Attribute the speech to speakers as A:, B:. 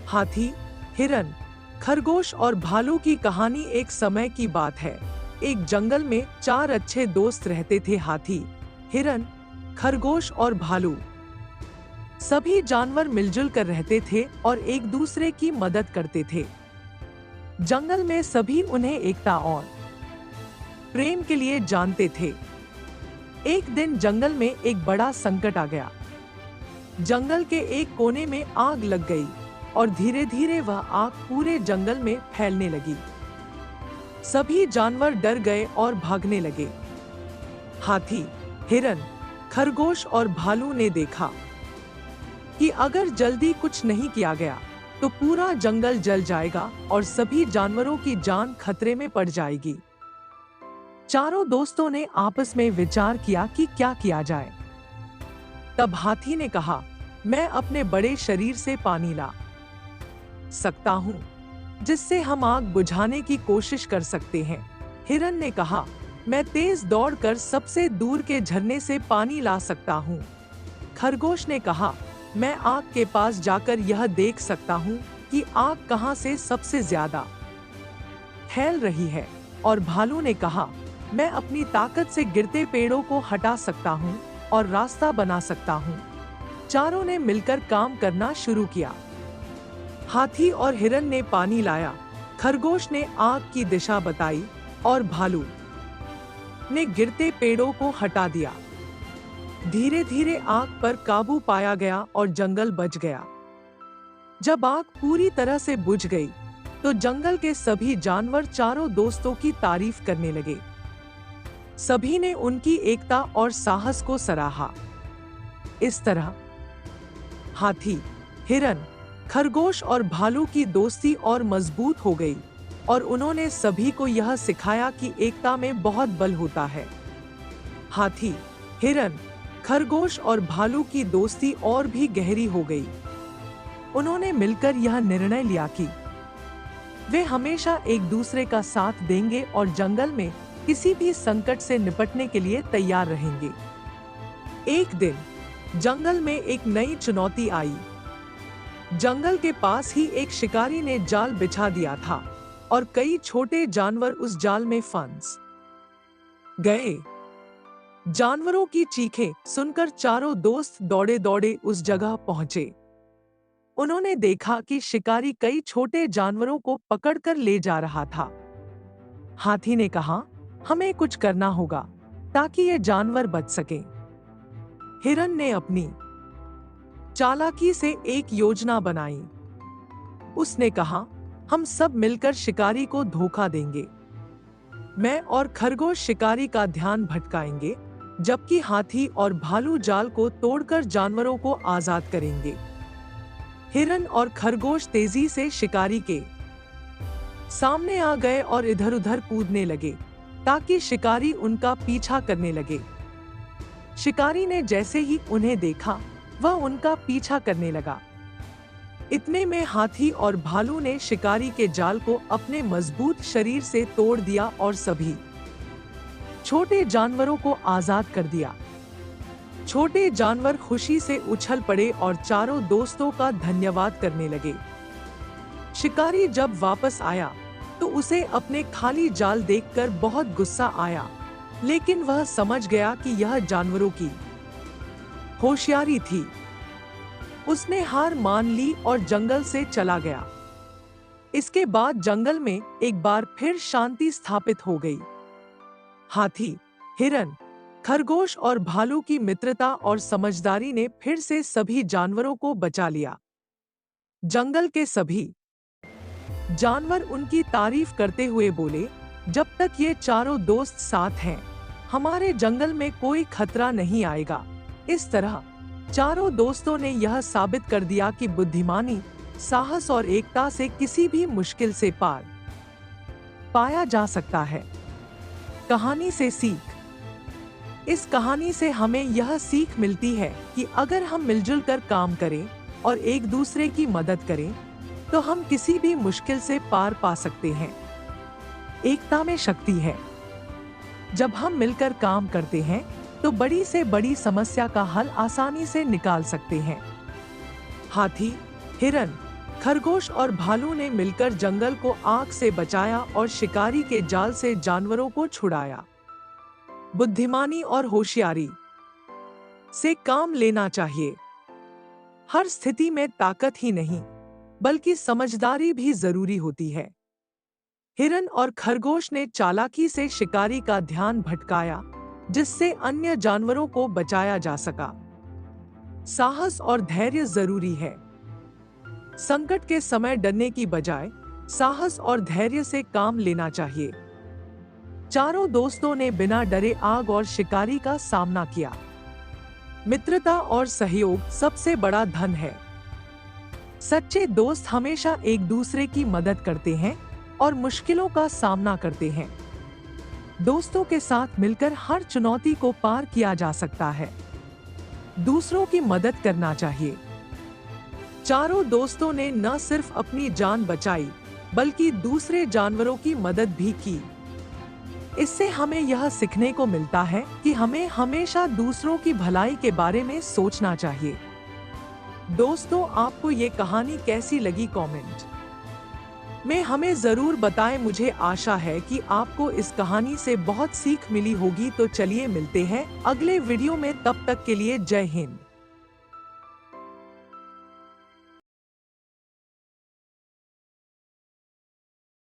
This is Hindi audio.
A: हाथी, हिरन, खरगोश और भालू की कहानी। एक समय की बात है। एक जंगल में 4 अच्छे दोस्त रहते थे। हाथी, हिरन, खरगोश और भालू। सभी जानवर मिलजुल कर रहते थे और एक दूसरे की मदद करते थे। जंगल में सभी उन्हें एकता और प्रेम के लिए जानते थे। एक दिन जंगल में एक बड़ा संकट आ गया। जंगल के एक कोने में आग लग गई और धीरे धीरे वह आग पूरे जंगल में फैलने लगी। सभी जानवर डर गए और भागने लगे। हाथी, हिरन, खरगोश और भालू ने देखा कि अगर जल्दी कुछ नहीं किया गया तो पूरा जंगल जल जाएगा और सभी जानवरों की जान खतरे में पड़ जाएगी। चारों दोस्तों ने आपस में विचार किया कि क्या किया जाए। तब हाथी ने कहा, मैं अपने बड़े शरीर से पानी ला सकता हूँ, जिससे हम आग बुझाने की कोशिश कर सकते हैं। हिरन ने कहा, मैं तेज दौड़कर सबसे दूर के झरने से पानी ला सकता हूँ। खरगोश ने कहा, मैं आग के पास जाकर यह देख सकता हूँ कि आग कहाँ से सबसे ज्यादा फैल रही है। और भालू ने कहा, मैं अपनी ताकत से गिरते पेड़ों को हटा सकता हूँ और रास्ता बना सकता हूँ। चारों ने मिलकर काम करना शुरू किया। हाथी और हिरन ने पानी लाया, खरगोश ने आग की दिशा बताई और भालू ने गिरते पेड़ों को हटा दिया। धीरे धीरे आग पर काबू पाया गया और जंगल बच गया। जब आग पूरी तरह से बुझ गई तो जंगल के सभी जानवर चारों दोस्तों की तारीफ करने लगे। सभी ने उनकी एकता और साहस को सराहा। इस तरह हाथी, हिरन, खरगोश और भालू की दोस्ती और मजबूत हो गई और उन्होंने सभी को यह सिखाया कि एकता में बहुत बल होता है। हाथी, हिरन, खरगोश और भालू की दोस्ती और भी गहरी हो गई। उन्होंने मिलकर यह निर्णय लिया कि वे हमेशा एक दूसरे का साथ देंगे और जंगल में किसी भी संकट से निपटने के लिए तैयार रहेंगे। एक दिन जंगल में एक नई चुनौती आई। जंगल के पास ही एक शिकारी ने जाल बिछा दिया था और कई छोटे जानवर उस जाल में फंस गए। जानवरों की चीखें सुनकर चारों दोस्त दौड़े दौड़े उस जगह पहुंचे। उन्होंने देखा कि शिकारी कई छोटे जानवरों को पकड़कर ले जा रहा था। हाथी ने कहा, हमें कुछ करना होगा ताकि ये जानवर बच सकें। हिरन ने अपनी चालाकी से एक योजना बनाई। उसने कहा, हम सब मिलकर शिकारी को धोखा देंगे। मैं और खरगोश शिकारी का ध्यान भटकाएंगे, जबकि हाथी और भालू जाल को तोड़कर जानवरों को आजाद करेंगे। हिरन और खरगोश तेजी से शिकारी के सामने आ गए और इधर-उधर कूदने लगे ताकि शिकारी उनका पीछा करने लगे। शिकारी ने जैसे ही उन्हें देखा, वह उनका पीछा करने लगा। इतने में हाथी और भालू ने शिकारी के जाल को अपने मजबूत शरीर से तोड़ दिया और सभी छोटे जानवरों को आजाद कर दिया। छोटे जानवर खुशी से उछल पड़े और चारों दोस्तों का धन्यवाद करने लगे। शिकारी जब वापस आया तो उसे अपने खाली जाल देखकर बहुत गुस्सा आया, लेकिन वह समझ गया कि यह जानवरों की होशियारी थी। उसने हार मान ली और जंगल से चला गया। इसके बाद जंगल में एक बार फिर शांति स्थापित हो गई। हाथी, हिरन, खरगोश और भालू की मित्रता और समझदारी ने फिर से सभी जानवरों को बचा लिया। जंगल के सभी जानवर उनकी तारीफ करते हुए बोले, जब तक ये चारों दोस्त साथ हैं, हमारे जंगल में कोई खतरा नहीं आएगा। इस तरह चारों दोस्तों ने यह साबित कर दिया कि बुद्धिमानी, साहस और एकता से किसी भी मुश्किल से पार पाया जा सकता है। कहानी से सीख। इस कहानी से हमें यह सीख मिलती है कि अगर हम मिलजुल कर काम करें और एक दूसरे की मदद करें, तो हम किसी भी मुश्किल से पार पा सकते हैं। एकता में शक्ति है। जब हम मिलकर काम करते हैं तो बड़ी से बड़ी समस्या का हल आसानी से निकाल सकते हैं। हाथी, हिरन, खरगोश और भालू ने मिलकर जंगल को आग से बचाया और शिकारी के जाल से जानवरों को छुड़ाया। बुद्धिमानी और होशियारी से काम लेना चाहिए। हर स्थिति में ताकत ही नहीं, बल्कि समझदारी भी जरूरी होती है। हिरन और खरगोश ने चालाकी से शिकारी का ध्यान भटकाया, जिससे अन्य जानवरों को बचाया जा सका। साहस और धैर्य जरूरी है। संकट के समय डरने की बजाय साहस और धैर्य से काम लेना चाहिए। चारों दोस्तों ने बिना डरे आग और शिकारी का सामना किया। मित्रता और सहयोग सबसे बड़ा धन है। सच्चे दोस्त हमेशा एक दूसरे की मदद करते हैं और मुश्किलों का सामना करते हैं। दोस्तों के साथ मिलकर हर चुनौती को पार किया जा सकता है। दूसरों की मदद करना चाहिए। चारों दोस्तों ने न सिर्फ अपनी जान बचाई, बल्कि दूसरे जानवरों की मदद भी की। इससे हमें यह सीखने को मिलता है कि हमें हमेशा दूसरों की भलाई के बारे में सोचना चाहिए। दोस्तों, आपको ये कहानी कैसी लगी कमेंट में हमें जरूर बताएं। मुझे आशा है कि आपको इस कहानी से बहुत सीख मिली होगी। तो चलिए मिलते हैं अगले वीडियो में, तब तक के लिए जय हिंद।